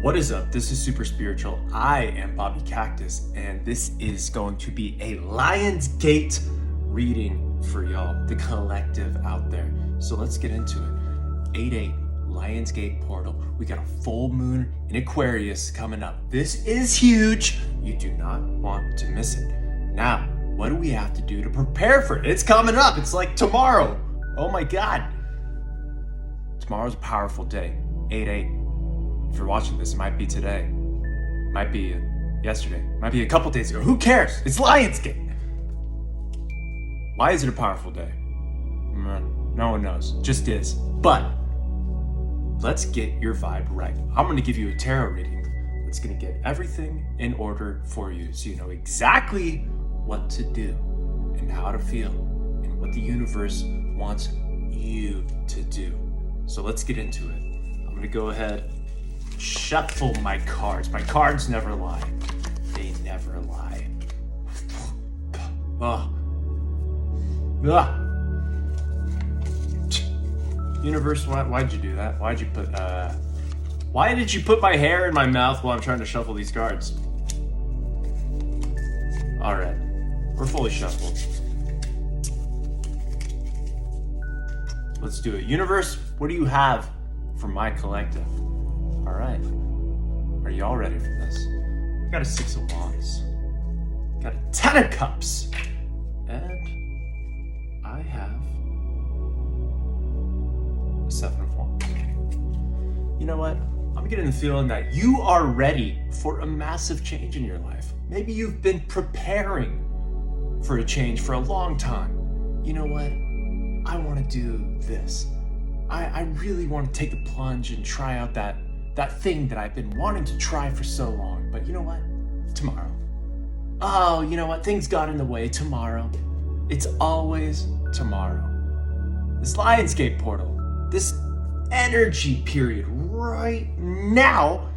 What is up? This is Super Spiritual. I am Bobby Cactus, and this is going to be a Lionsgate reading for y'all, the collective out there. So let's get into it. 8/8 Lionsgate portal. We got a full moon in Aquarius coming up. This is huge. You do not want to miss it. Now, what do we have to do to prepare for it? It's coming up. It's like tomorrow. Oh my God. Tomorrow's a powerful day. 8/8. If you're watching this, it might be today, might be yesterday, might be a couple days ago. Who cares? It's Lionsgate. Why is it a powerful day? No one knows. Just is. But let's get your vibe right. I'm going to give you a tarot reading that's going to get everything in order for you, so you know exactly what to do and how to feel and what the universe wants you to do. So let's get into it. I'm going to go ahead, shuffle my cards. My cards never lie. They never lie. Universe, why'd you do that? Why did you put my hair in my mouth while I'm trying to shuffle these cards? Alright, we're fully shuffled. Let's do it. Universe, what do you have for my collective? All right, are y'all ready for this? I got a 6 of Wands, got a 10 of Cups, and I have a 7 of Wands. You know what? I'm getting the feeling that you are ready for a massive change in your life. Maybe you've been preparing for a change for a long time. You know what? I want to do this. I really want to take the plunge and try out that thing that I've been wanting to try for so long. But you know what? Tomorrow. Oh, you know what? Things got in the way. Tomorrow. It's always tomorrow. This Lionsgate portal, this energy period right now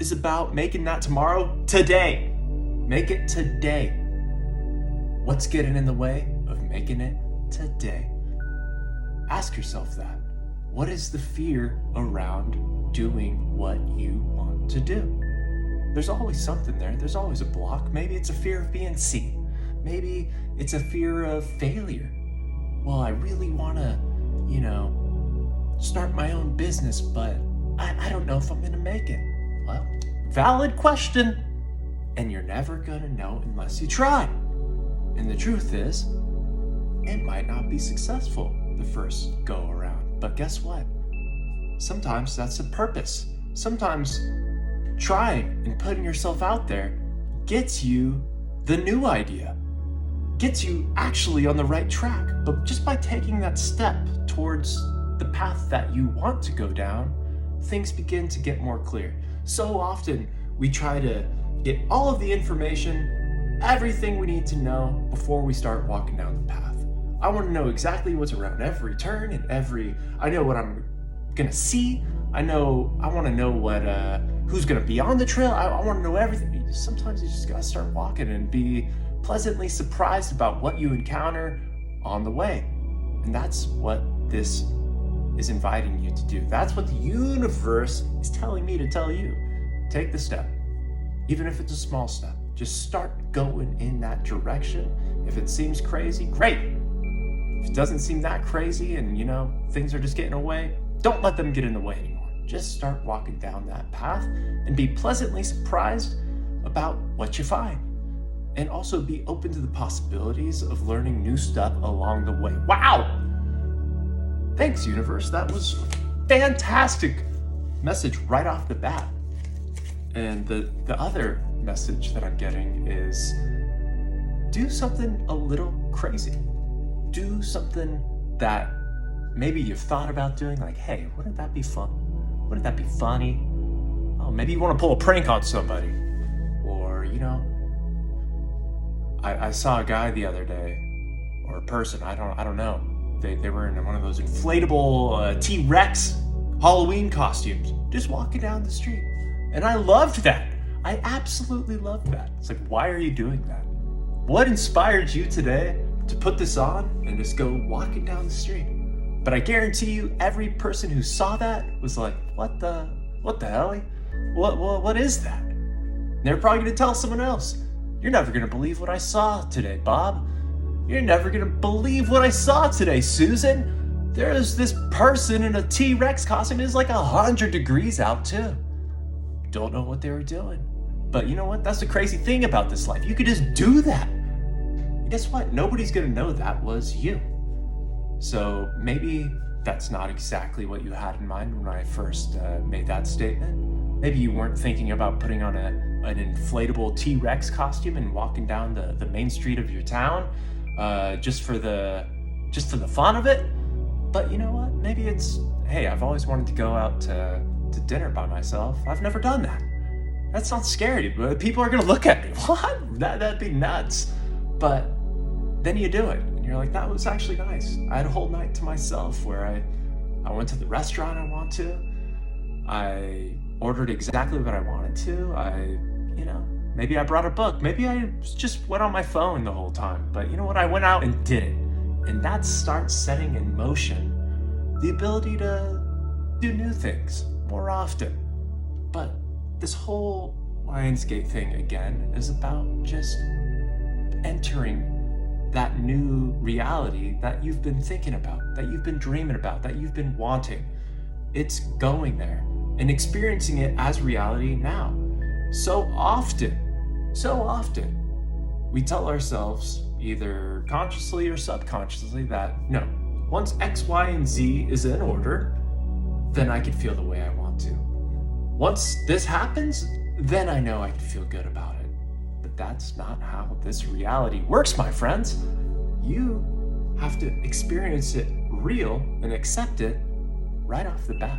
is about making that tomorrow today. Make it today. What's getting in the way of making it today? Ask yourself that. What is the fear around doing what you want to do? There's always something there. There's always a block. Maybe it's a fear of being seen. Maybe it's a fear of failure. Well, I really want to, start my own business, but I don't know if I'm going to make it. Well, valid question. And you're never going to know unless you try. And the truth is, it might not be successful the first go around. But guess what? Sometimes that's the purpose. Sometimes trying and putting yourself out there gets you the new idea, gets you actually on the right track. But just by taking that step towards the path that you want to go down, things begin to get more clear. So often we try to get all of the information, everything we need to know before we start walking down the path. I want to know exactly what's around every turn and I know what I'm gonna see. I want to know what who's gonna be on the trail. I want to know everything. Sometimes you just gotta start walking and be pleasantly surprised about what you encounter on the way. And that's what this is inviting you to do. That's what the universe is telling me to tell you. Take the step. Even if it's a small step, just start going in that direction. If it seems crazy, great. If it doesn't seem that crazy and things are just getting away, don't let them get in the way anymore. Just start walking down that path and be pleasantly surprised about what you find. And also be open to the possibilities of learning new stuff along the way. Wow! Thanks, universe. That was a fantastic message right off the bat. And the other message that I'm getting is do something a little crazy. Do something that maybe you've thought about doing, like, hey, wouldn't that be fun? Wouldn't that be funny? Oh, maybe you want to pull a prank on somebody. Or, I saw a guy the other day, or a person, I don't know. They were in one of those inflatable T-Rex Halloween costumes, just walking down the street. And I loved that. I absolutely loved that. It's like, why are you doing that? What inspired you today to put this on and just go walking down the street? But I guarantee you, every person who saw that was like, what the hell? What is that? And they're probably gonna tell someone else. You're never gonna believe what I saw today, Bob. You're never gonna believe what I saw today, Susan. There's this person in a T-Rex costume. It's like 100 degrees out too. Don't know what they were doing. But you know what? That's the crazy thing about this life. You could just do that. And guess what? Nobody's gonna know that was you. So maybe that's not exactly what you had in mind when I first made that statement. Maybe you weren't thinking about putting on an inflatable T-Rex costume and walking down the main street of your town just for the fun of it. But you know what? Maybe it's, hey, I've always wanted to go out to dinner by myself. I've never done that. That's not scary. People are gonna look at me. What? That'd be nuts. But then you do it, and you're like, that was actually nice. I had a whole night to myself where I went to the restaurant I want to. I ordered exactly what I wanted to. Maybe I brought a book. Maybe I just went on my phone the whole time. But you know what? I went out and did it. And that starts setting in motion the ability to do new things more often. But this whole Lionsgate thing, again, is about just entering that new reality that you've been thinking about, that you've been dreaming about, that you've been wanting. It's going there and experiencing it as reality now. So often, we tell ourselves, either consciously or subconsciously, that no, once X, Y, and Z is in order, then I can feel the way I want to. Once this happens, then I know I can feel good about it. But that's not how this reality works, my friends. You have to experience it real and accept it right off the bat.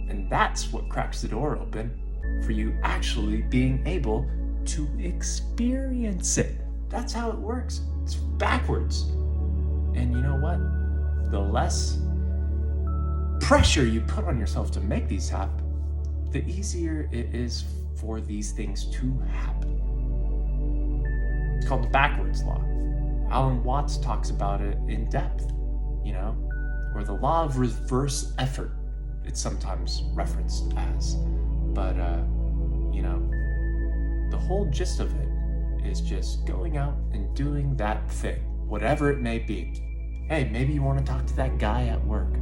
And that's what cracks the door open for you actually being able to experience it. That's how it works. It's backwards. And you know what? The less pressure you put on yourself to make these happen, the easier it is for these things to happen. It's called the backwards law. Alan Watts talks about it in depth, or the law of reverse effort, it's sometimes referenced as. But, the whole gist of it is just going out and doing that thing, whatever it may be. Hey, maybe you want to talk to that guy at work.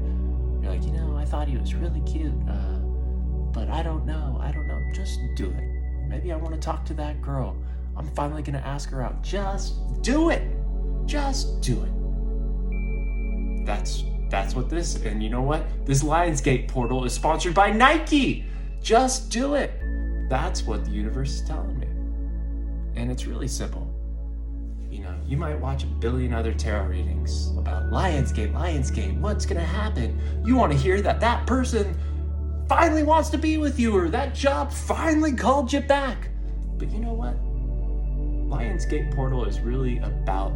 You're like, I thought he was really cute, but I don't know. Just do it. Maybe I want to talk to that girl. I'm finally going to ask her out. Just do it. Just do it. That's what this, and you know what? This Lionsgate portal is sponsored by Nike. Just do it. That's what the universe is telling me. And it's really simple. You might watch a billion other tarot readings about Lionsgate, what's gonna happen? You want to hear that person finally wants to be with you, or that job finally called you back. But you know what? Lionsgate portal is really about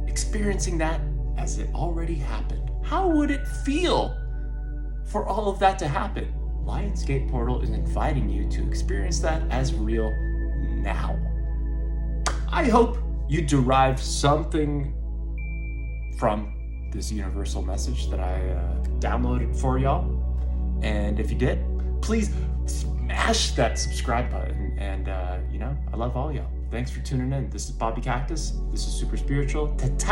experiencing that as it already happened. How would it feel for all of that to happen? Lionsgate portal is inviting you to experience that as real now. I hope you derived something from this universal message that I downloaded for y'all. And if you did, please smash that subscribe button. And, I love all y'all. Thanks for tuning in. This is Bobby Cactus. This is Super Spiritual.